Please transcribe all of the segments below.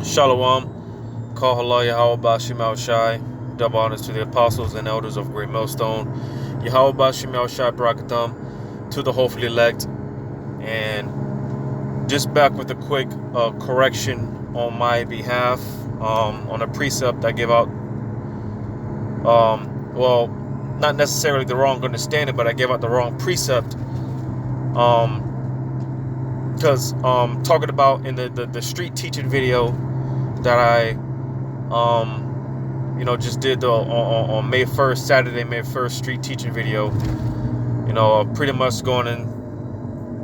Shalom, Call Halal Yahweh Bashim Al Shai, double honors to the apostles and elders of Great Millstone, Yahweh Bashim Al Shai Barakatam, to the hopefully elect, and just back with a quick correction on my behalf on a precept I give out. Well, not necessarily the wrong understanding, but I gave out the wrong precept. Because talking about in the street teaching video that I just did on May 1st, Saturday, May 1st street teaching video, pretty much going in,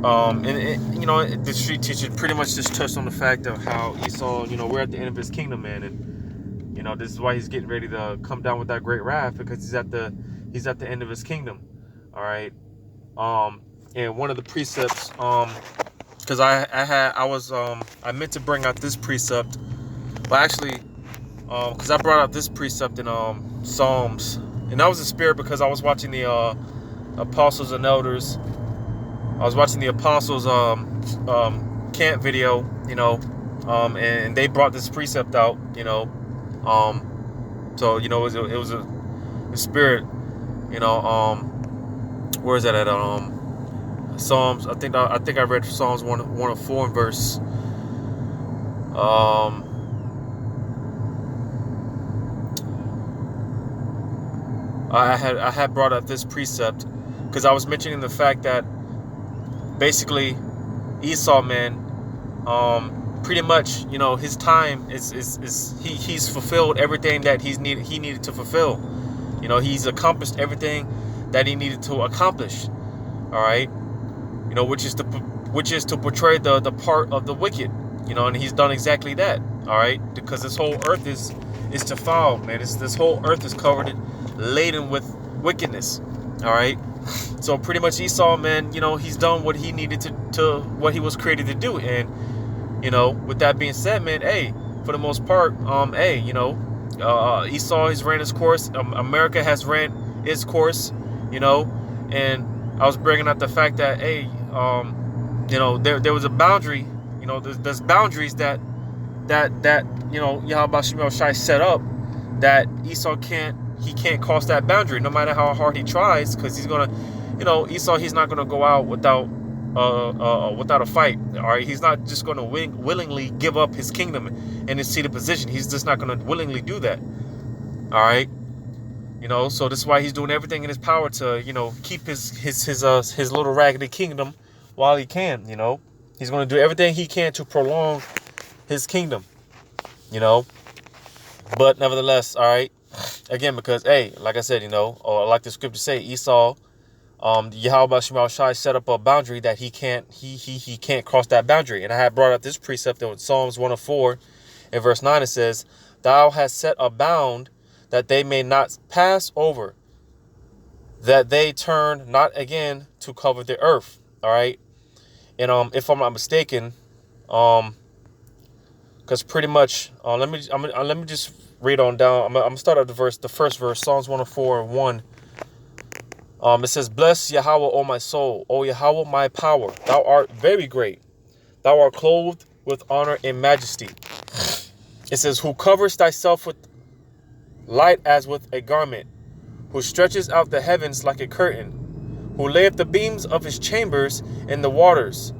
the street teaching pretty much just touched on the fact of how Esau, we're at the end of his kingdom, man, and this is why he's getting ready to come down with that great wrath, because he's at the end of his kingdom. All right. And one of the precepts, because I meant to bring out this precept, but actually, because I brought out this precept in Psalms, and that was the spirit because I was watching the apostles and elders. I was watching the apostles camp video, and they brought this precept out, so it was a spirit, where is that at? Psalms. I think I read Psalms 104 and verse. I had brought up this precept because I was mentioning the fact that basically Esau, man, pretty much, his time he's fulfilled everything that he needed to fulfill. He's accomplished everything that he needed to accomplish. All right. Which is to portray the part of the wicked, and he's done exactly that. All right, because this whole earth is defiled, man. This whole earth is covered, laden with wickedness. All right, so pretty much Esau, man, he's done what he needed to what he was created to do, and with that being said, man, hey, for the most part, Esau has ran his course. America has ran its course, and I was bringing up the fact that, hey, there was a boundary, there's boundaries that Yahweh Shimel Shai set up that Esau can't cross that boundary no matter how hard he tries, because he's gonna, Esau, he's not gonna go out without a fight. All right, he's not just gonna willingly give up his kingdom and his seated position. He's just not gonna willingly do that. All right. So this is why he's doing everything in his power to, keep his little raggedy kingdom while he can. He's going to do everything he can to prolong his kingdom. But nevertheless, all right. Again, because, hey, like I said, or like the scripture say, Esau, Yahweh Shemel Shai set up a boundary that he can't cross that boundary. And I had brought up this precept in Psalms 104 in verse 9. It says, "Thou hast set a bound that they may not pass over, that they turn not again to cover the earth." All right. And if I'm not mistaken, because pretty much, let me just read on down. I'm gonna start at the first verse, Psalms 104 and 1. It says, "Bless Yahweh, O my soul, O Yahweh, my power. Thou art very great. Thou art clothed with honor and majesty." It says, "Who covers thyself with light as with a garment, who stretches out the heavens like a curtain, who layeth the beams of his chambers in the waters,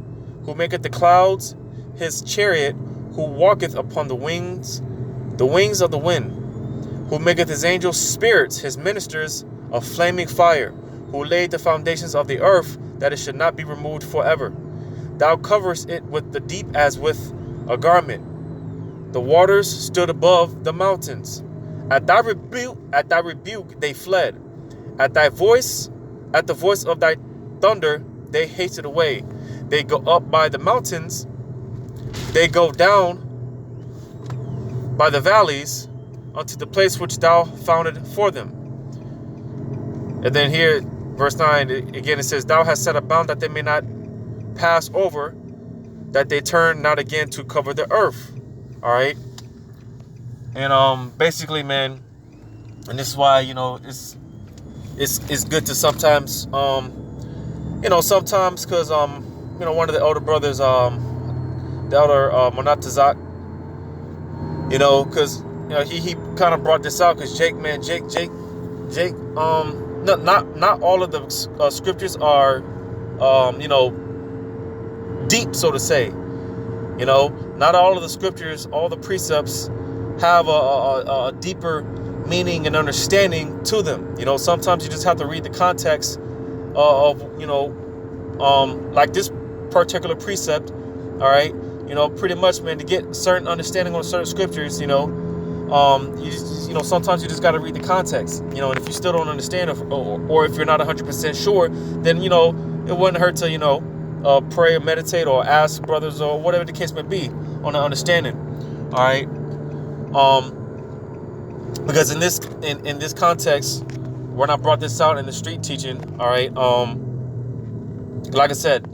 who maketh the clouds his chariot, who walketh upon the wings of the wind, who maketh his angels spirits, his ministers of flaming fire, who laid the foundations of the earth, that it should not be removed forever. Thou coverest it with the deep as with a garment. The waters stood above the mountains. At thy rebuke they fled. At the voice of thy thunder they hasted away. They go up by the mountains, they go down by the valleys unto the place which thou founded for them." And then here, verse 9, again it says, "Thou hast set a bound that they may not pass over, that they turn not again to cover the earth." All right. And basically, man, and this is why, it's good to sometimes sometimes, because one of the elder brothers, the elder Monatazak, You know, because he kind of brought this out because Jake, Jake. Not all of the scriptures are, deep, so to say. Not all of the scriptures, all the precepts have a deeper meaning and understanding to them. Sometimes you just have to read the context of, like this particular precept. All right. Pretty much, man, to get certain understanding on certain scriptures, sometimes you just got to read the context, and if you still don't understand, or if you're not 100% sure, then, it wouldn't hurt to, pray or meditate or ask brothers or whatever the case may be on the understanding. All right. Because in this context, when I brought this out in the street teaching, all right, like I said,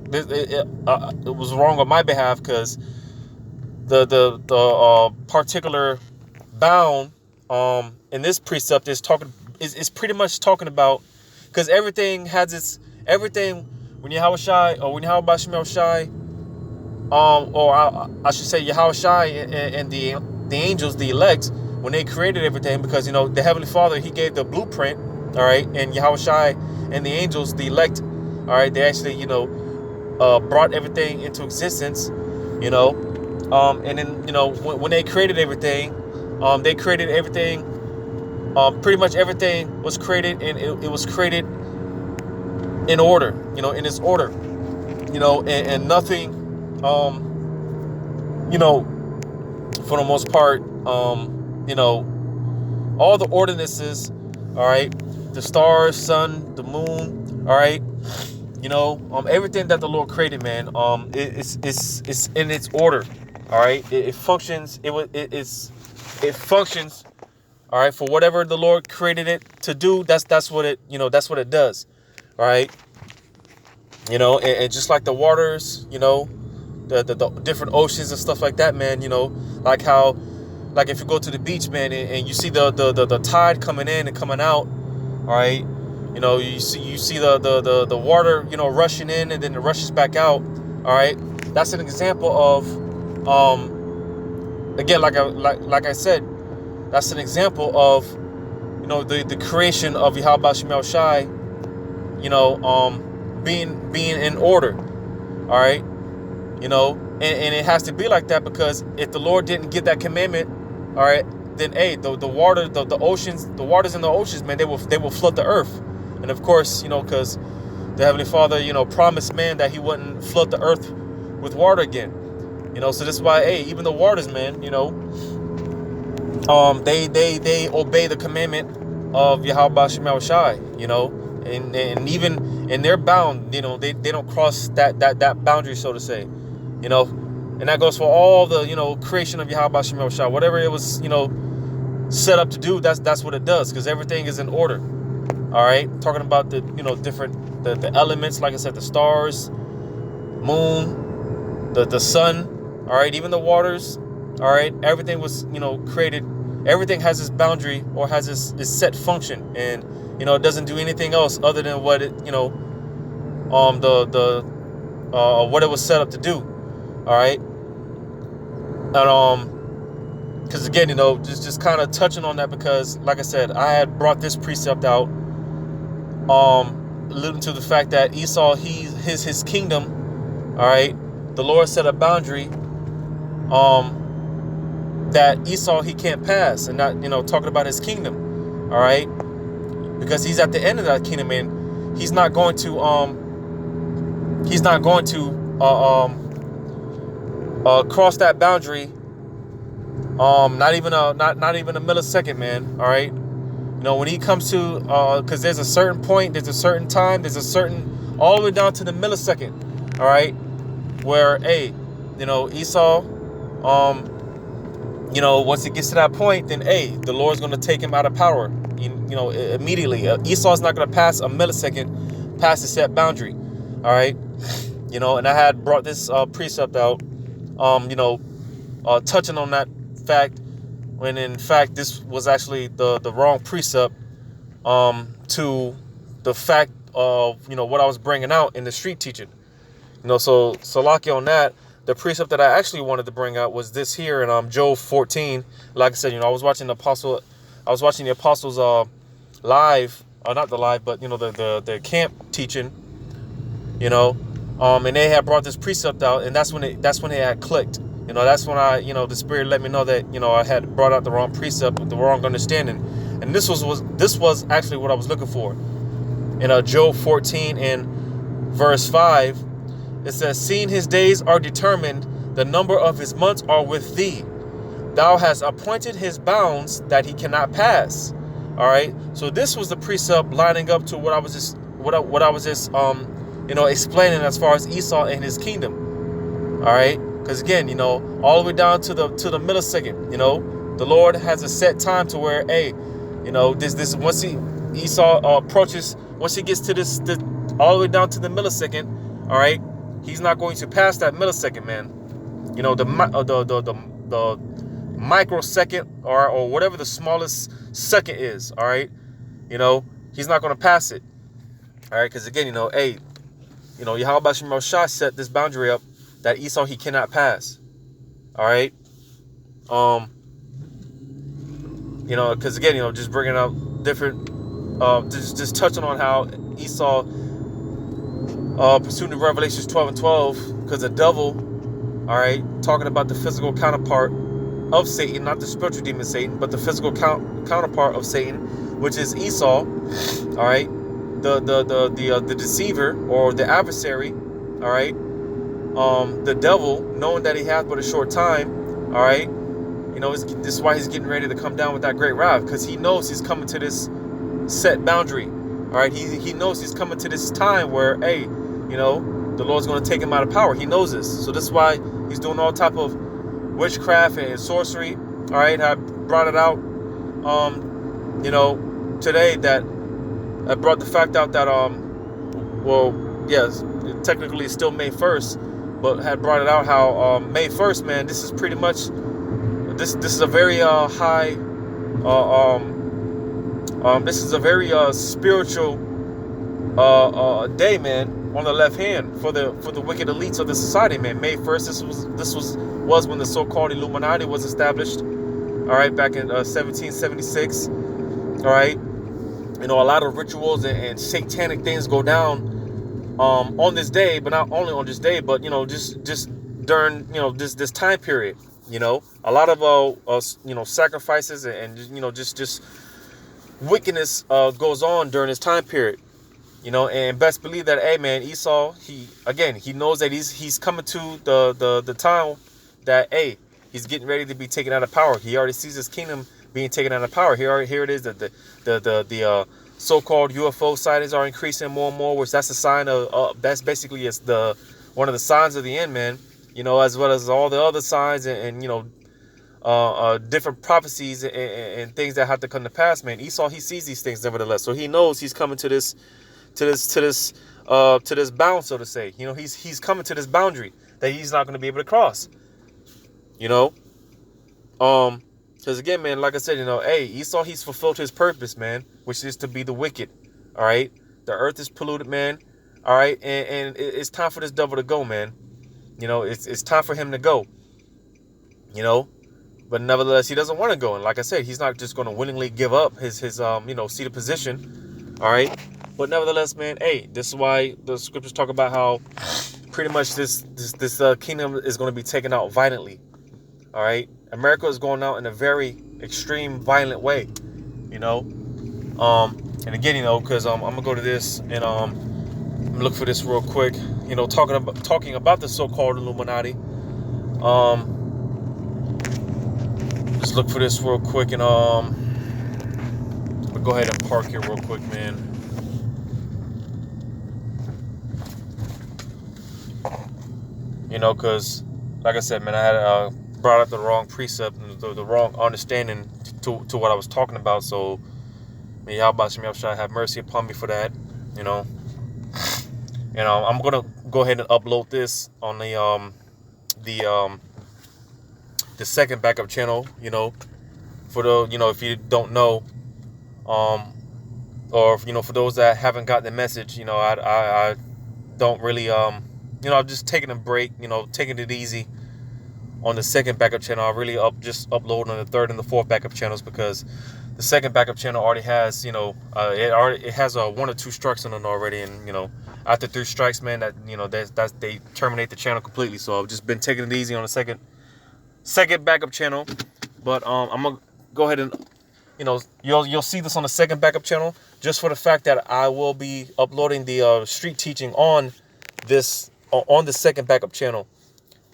it was wrong on my behalf because the particular bound in this precept is pretty much talking about, because everything when Yahweh Shai, or when Yahweh Bashim Shai, or I should say Yahweh Shai and the angels, the elect, when they created everything, because the Heavenly Father, he gave the blueprint, all right, and Yahweh Shai and the angels, the elect, all right, they actually brought everything into existence, and then when they created everything, they created everything. Pretty much everything was created, and it was created in order, in its order, and nothing, for the most part, all the ordinances, all right, the stars, sun, the moon, all right, everything that the Lord created, man, it's in its order, all right. It functions. It functions, all right, for whatever the Lord created it to do. That's what it does, all right. And just like the waters, the different oceans and stuff like that, man. Like how, like if you go to the beach, man, and you see the tide coming in and coming out, all right. You see the water, rushing in, and then it rushes back out. All right. That's an example of, again, like I said, that's an example of, the creation of Yahweh Shemel Shai, being in order. All right. And it has to be like that, because if the Lord didn't give that commandment, all right, then the water, the oceans, the waters in the oceans, man, they will flood the earth. And of course, because the Heavenly Father, promised man that he wouldn't flood the earth with water again. So this is why, even the waters, man, they obey the commandment of Yahweh Shemel Shai, and even in their bound, they don't cross that boundary, so to say, and that goes for all the, creation of Yahweh Shemel Shai. Whatever it was, set up to do, that's what it does, because everything is in order. All right, talking about the different the elements, like I said, the stars, moon, the sun, all right, even the waters, all right, everything was created. Everything has its boundary, or has its set function, and it doesn't do anything else other than what it what it was set up to do. All right, and because again, just kind of touching on that, because like I said, I had brought this precept out, alluding to the fact that Esau, his kingdom, all right, the Lord set a boundary, that Esau, he can't pass, and not, talking about his kingdom, all right, because he's at the end of that kingdom, and he's not going to cross that boundary, not even a millisecond, man. All right, when he comes to, because there's a certain point, there's a certain time, there's a certain, all the way down to the millisecond, all right, where Esau, once it gets to that point, then the Lord's going to take him out of power, immediately. Esau's not going to pass a millisecond past the set boundary. All right, and I had brought this precept out, touching on that fact, when in fact this was actually the wrong precept, to the fact of what I was bringing out in the street teaching. So lucky on that. the precept that I actually wanted to bring out was this here in Job 14. Like I said, I was watching the apostles live, or not the live, but the camp teaching, and they had brought this precept out, and that's when it had clicked. That's when the Spirit let me know that I had brought out the wrong precept with the wrong understanding, and this was actually what I was looking for. In Job 14 and verse 5, it says, "Seeing his days are determined, the number of his months are with thee. Thou hast appointed his bounds that he cannot pass." All right. So this was the precept lining up to what I was just explaining as far as Esau and his kingdom. All right. Because again, all the way down to the millisecond, the Lord has a set time to where, hey, this once Esau approaches, once he gets to this all the way down to the millisecond, all right, he's not going to pass that millisecond, man. The microsecond or whatever the smallest second is, all right, he's not going to pass it, all right, because again, hey, Yahweh Shem Shah set this boundary up that Esau he cannot pass, all right, because again, just bringing up different, just touching on how Esau pursued in Revelations 12 and 12, because the devil, all right, talking about the physical counterpart of Satan, not the spiritual demon Satan, but the physical counterpart of Satan, which is Esau, all right, the deceiver or the adversary, all right, the devil, knowing that he has but a short time, all right, this is why he's getting ready to come down with that great wrath, because he knows he's coming to this set boundary, all right, he knows he's coming to this time where, hey, the Lord's going to take him out of power. He knows this, so this is why he's doing all type of witchcraft and sorcery. All right, I brought it out, today, that I brought the fact out that, yes, technically it's still May 1st, but had brought it out how May 1st, man, this is pretty much, this is a very high, this is a very spiritual day, man, on the left hand for the wicked elites of the society, man. May 1st, this was when the so-called Illuminati was established, all right, back in 1776, all right. A lot of rituals and satanic things go down on this day, but not only on this day, but just during this time period. A lot of sacrifices and just wickedness goes on during this time period. And best believe that, hey, man, Esau, he knows that he's coming to the time that, hey, he's getting ready to be taken out of power. He already sees his kingdom being taken out of power. Here it is that the so-called UFO sightings are increasing more and more, which that's a sign of that's basically it's one of the signs of the end, man. As well as all the other signs and different prophecies and things that have to come to pass, man. Esau, he sees these things nevertheless, so he knows he's coming to this bound, so to say. He's coming to this boundary that he's not going to be able to cross. Because again, man, like I said, hey, Esau, he's fulfilled his purpose, man, which is to be the wicked. All right, the earth is polluted, man. All right, and it's time for this devil to go, man. It's time for him to go. But nevertheless, he doesn't want to go, and like I said, he's not just going to willingly give up his seat of position. All right. But nevertheless, man, hey, this is why the scriptures talk about how pretty much this kingdom is going to be taken out violently. All right, America is going out in a very extreme, violent way. And again, because I'm gonna go to this and look for this real quick. Talking about the so-called Illuminati. Just look for this real quick and I'll go ahead and park here real quick, man. Because, like I said, man, I had brought up the wrong precept and the wrong understanding to what I was talking about. So, may Yahweh Shem Shah have mercy upon me for that, And I'm gonna go ahead and upload this on the second backup channel. For the if you don't know, or for those that haven't gotten the message, I don't really I'm just taking a break, taking it easy on the second backup channel. I really just upload on the third and the fourth backup channels because the second backup channel already has, it has 1 or 2 strikes on it already, and after 3 strikes, man, that that's they terminate the channel completely. So I've just been taking it easy on the second backup channel, but I'm gonna go ahead and you'll see this on the second backup channel just for the fact that I will be uploading the street teaching on the second backup channel,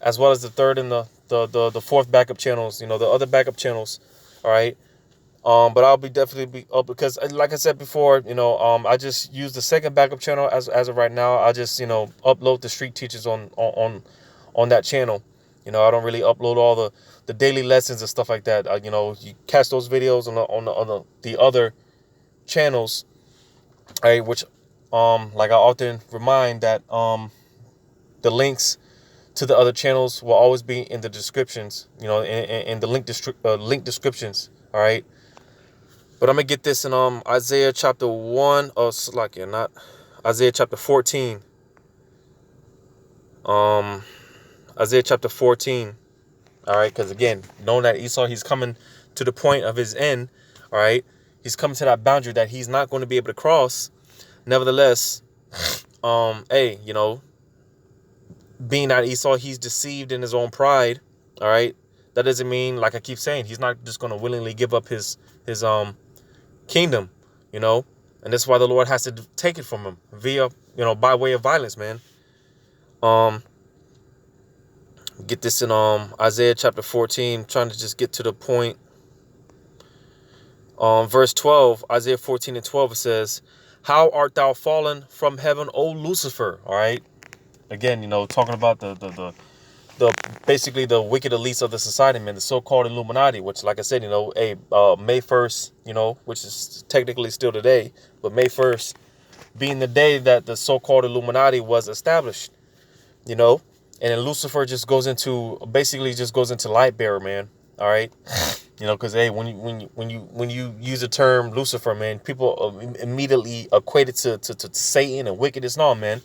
as well as the third and the fourth backup channels, the other backup channels. All right. But I'll be definitely be up because, like I said before, I just use the second backup channel as of right now. I just upload the street teachers on that channel. I don't really upload all the daily lessons and stuff like that. You catch those videos on the other channels, right? Which like I often remind that the links to the other channels will always be in the descriptions, in the link descriptions. All right. But I'm gonna get this in Isaiah chapter 1, not Isaiah chapter 14. Isaiah chapter 14. All right, because again, knowing that Esau, he's coming to the point of his end. All right, he's coming to that boundary that he's not going to be able to cross. Nevertheless, hey, being that Esau, he's deceived in his own pride. All right, that doesn't mean, like I keep saying, he's not just going to willingly give up his kingdom, and that's why the Lord has to take it from him via, by way of violence, man. Get this in Isaiah chapter 14, trying to just get to the point. Verse 12, Isaiah 14 and 12, it says, "How art thou fallen from heaven, O Lucifer?" All right. Again, talking about the basically the wicked elites of the society, man, the so-called Illuminati, which, like I said, May 1st, which is technically still today, but May 1st being the day that the so-called Illuminati was established, and then Lucifer basically just goes into light bearer, man. All right. Because hey, when you use the term Lucifer, man, people immediately equate it to Satan and wickedness. No, man.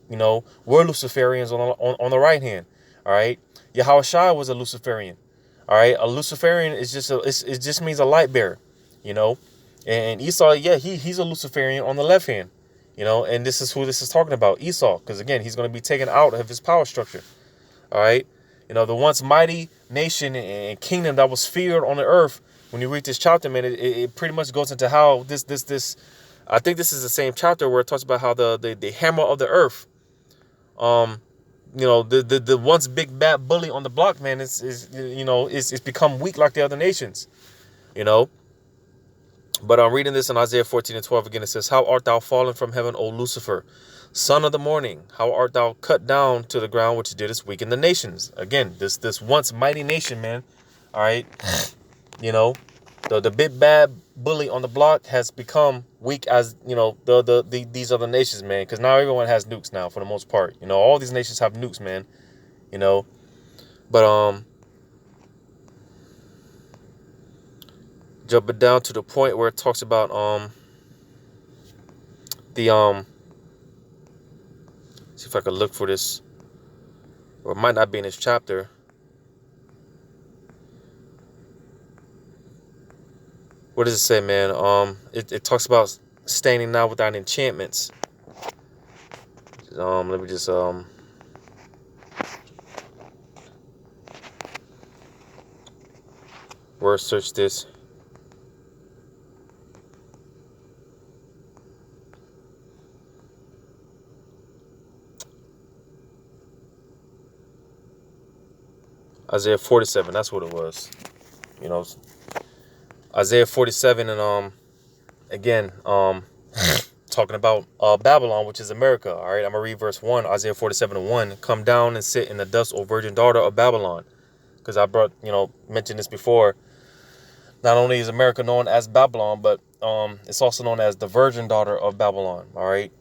We're Luciferians on the right hand. All right. Yahushua was a Luciferian. All right. A Luciferian is it just means a light bearer, and Esau, yeah, he's a Luciferian on the left hand, and this is who this is talking about, Esau, because again, he's going to be taken out of his power structure. All right. The once mighty nation and kingdom that was feared on the earth. When you read this chapter, man, it pretty much goes into how this, I think this is the same chapter where it talks about how the hammer of the earth, the once big bad bully on the block, man, is become weak like the other nations, But I'm reading this in Isaiah 14 and 12 again. It says, "How art thou fallen from heaven, O Lucifer, son of the morning? How art thou cut down to the ground, which didst weaken the nations?" Again, this once mighty nation, man. All right, the big bad bully on the block has become weak as these other nations, man. Because now everyone has nukes now, for the most part. All these nations have nukes, man. But jumping down to the point where it talks about see if I can look for this, or it might not be in this chapter. What does it say, man? It talks about standing now without enchantments. Let me just word search this. Isaiah 47, that's what it was. Isaiah 47, and again, talking about Babylon, which is America. All right, I'm gonna read verse 1, Isaiah 47 and 1. "Come down and sit in the dust, O virgin daughter of Babylon." Because I mentioned this before. Not only is America known as Babylon, but it's also known as the virgin daughter of Babylon. All right,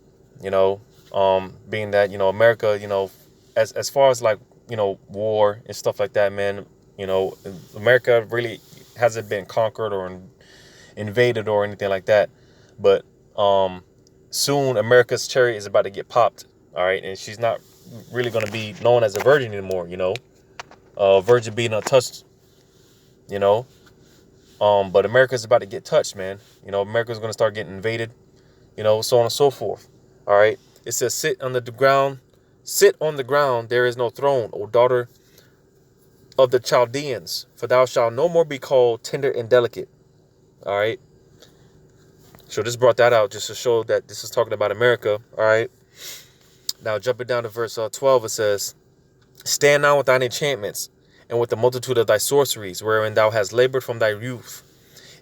being that America, as far as like war and stuff like that, man, America really hasn't been conquered or invaded or anything like that, but soon America's cherry is about to get popped. All right, and she's not really going to be known as a virgin anymore, you know. Virgin being untouched, you know. But America's about to get touched, man. You know, America's going to start getting invaded, you know, so on and so forth. All right. It says, sit on the ground. Sit on the ground. There is no throne, O daughter of the Chaldeans, for thou shalt no more be called tender and delicate. All right. So this brought that out just to show that this is talking about America. All right. Now jumping down to verse 12, it says, stand now with thine enchantments and with the multitude of thy sorceries, wherein thou hast labored from thy youth.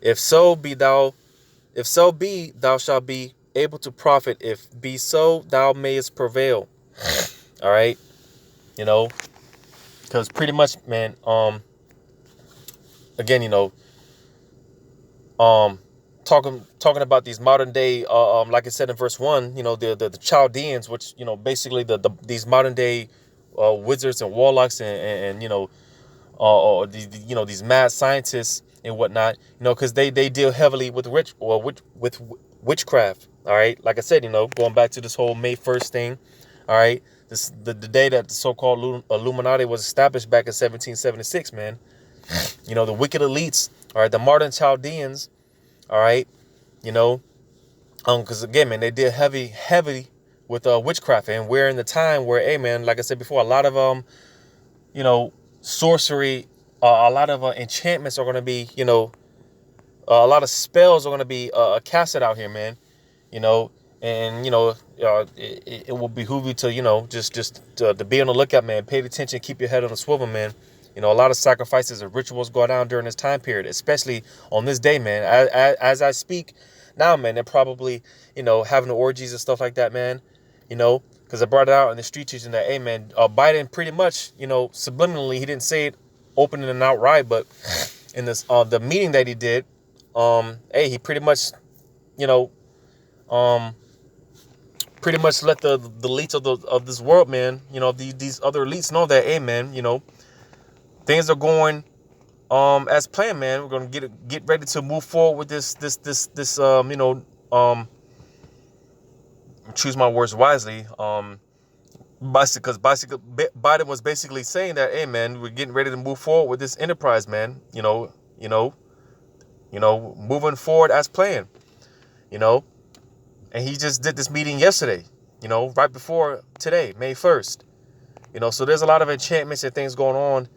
If so be, thou shalt be able to profit. If be so, thou mayest prevail. All right. You know, because pretty much, man, again, you know, talking about these modern day, like I said in verse 1, you know, the Chaldeans, which, you know, basically these modern day wizards and warlocks and you know, you know, these mad scientists and whatnot, you know, because they deal heavily with witchcraft. All right, like I said, you know, going back to this whole May 1st thing. All right, the day that the so-called Illuminati was established back in 1776, man. You know, the wicked elites, all right, the modern Chaldeans, all right, you know, because again, man, they deal heavy with witchcraft, and we're in the time where, hey, man, like I said before, a lot of you know, sorcery, a lot of enchantments are going to be, you know, a lot of spells are going to be casted out here, man, you know, and, you know, it will behoove you to, you know, just to be on the lookout, man. Pay attention, keep your head on the swivel, man. You know, a lot of sacrifices and rituals go down during this time period, especially on this day, man. As I speak now, man, they're probably, you know, having the orgies and stuff like that, man, you know, because I brought it out in the street teaching that, hey, man, Biden pretty much, you know, subliminally, he didn't say it open and outright, but in this the meeting that he did, hey, he pretty much, you know, pretty much let the elites of this world, man, you know, these other elites know that, hey, man, you know, things are going as planned, man. We're gonna get ready to move forward with this you know, choose my words wisely, because basically Biden was basically saying that, hey, man, we're getting ready to move forward with this enterprise, man, you know, moving forward as planned, you know. And he just did this meeting yesterday, you know, right before today, May 1st. You know, so there's a lot of enchantments and things going on.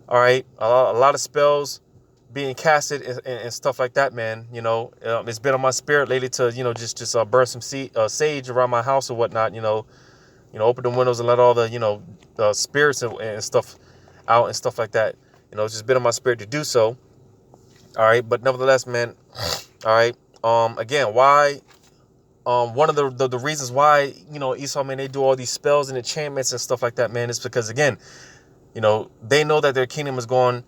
All right. A lot of spells being casted and stuff like that, man. You know, it's been on my spirit lately to, you know, just burn some sage around my house or whatnot, you know, open the windows and let all the, you know, spirits and stuff out and stuff like that. You know, it's just been on my spirit to do so. All right. But nevertheless, man. All right. Again, why? One of the reasons why, you know, Esau, man, they do all these spells and enchantments and stuff like that, man, is because, again, you know, they know that their kingdom is going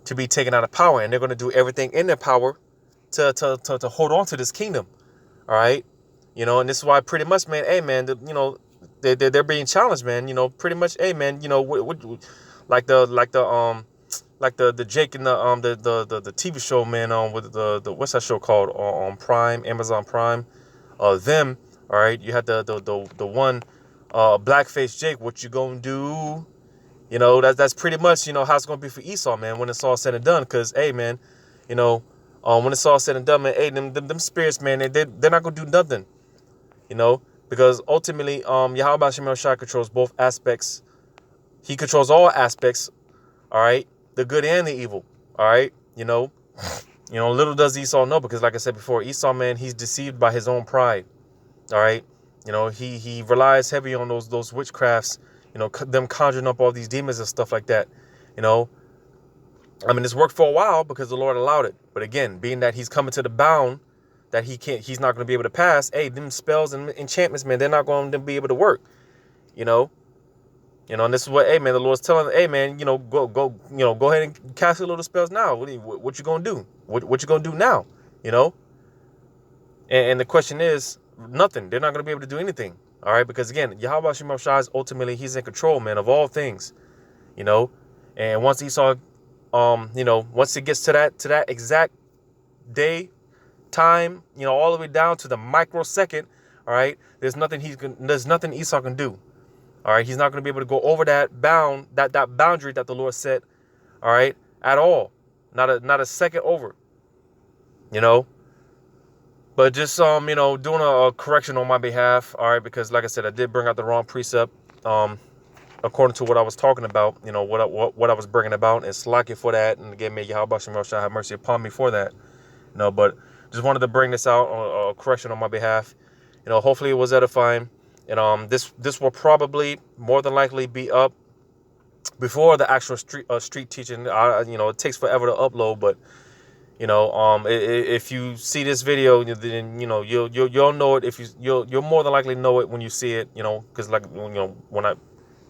to be taken out of power, and they're going to do everything in their power to hold on to this kingdom. All right. You know, and this is why pretty much, man, hey, man, you know, they're being challenged, man, you know, pretty much, hey, man, you know, like the Jake and the TV show, man, with the what's that show called on Prime, Amazon Prime, them, all right, you had the one blackface Jake, what you gonna do? You know, that's pretty much, you know, how it's gonna be for Esau, man, when it's all said and done. Because, hey, man, you know, when it's all said and done, man, hey, them spirits, man, they're not gonna do nothing, you know, because ultimately, Yahweh Shemel Shai controls both aspects. He controls all aspects, all right, the good and the evil, all right, you know. Little does Esau know, because like I said before, Esau, man, he's deceived by his own pride. All right. You know, he relies heavy on those witchcrafts, you know, them conjuring up all these demons and stuff like that. You know, I mean, it's worked for a while because the Lord allowed it. But again, being that he's coming to the bound that he's not going to be able to pass, hey, them spells and enchantments, man, they're not going to be able to work, you know. And this is what, hey, man, the Lord's telling, hey, man, you know, go ahead and cast a little spells now. What you going to do? What you going to do now? You know? And the question is, nothing. They're not going to be able to do anything. All right? Because, again, Yahweh Shemel Shai, ultimately, he's in control, man, of all things. You know? And once Esau, you know, once it gets to that exact day, time, you know, all the way down to the microsecond, all right, there's nothing Esau can do. All right, he's not going to be able to go over that boundary that the Lord set. All right, at all, not a second over. You know, but just doing a correction on my behalf. All right, because like I said, I did bring out the wrong precept. According to what I was talking about, what I was bringing about, and slack it for that. And again, may Yahweh Shem shall have mercy upon me for that. But just wanted to bring this out, a correction on my behalf. Hopefully it was edifying. And this will probably more than likely be up before the actual street teaching. It takes forever to upload, but if you see this video, then you'll know it. If you'll more than likely know it when you see it. Because when I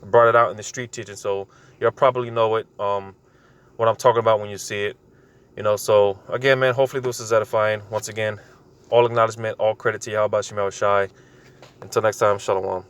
brought it out in the street teaching, so you'll probably know it. What I'm talking about when you see it. So again, man, hopefully this is edifying. Once again, all acknowledgement, all credit to Yahweh Shem Shai. Until next time, Shalom.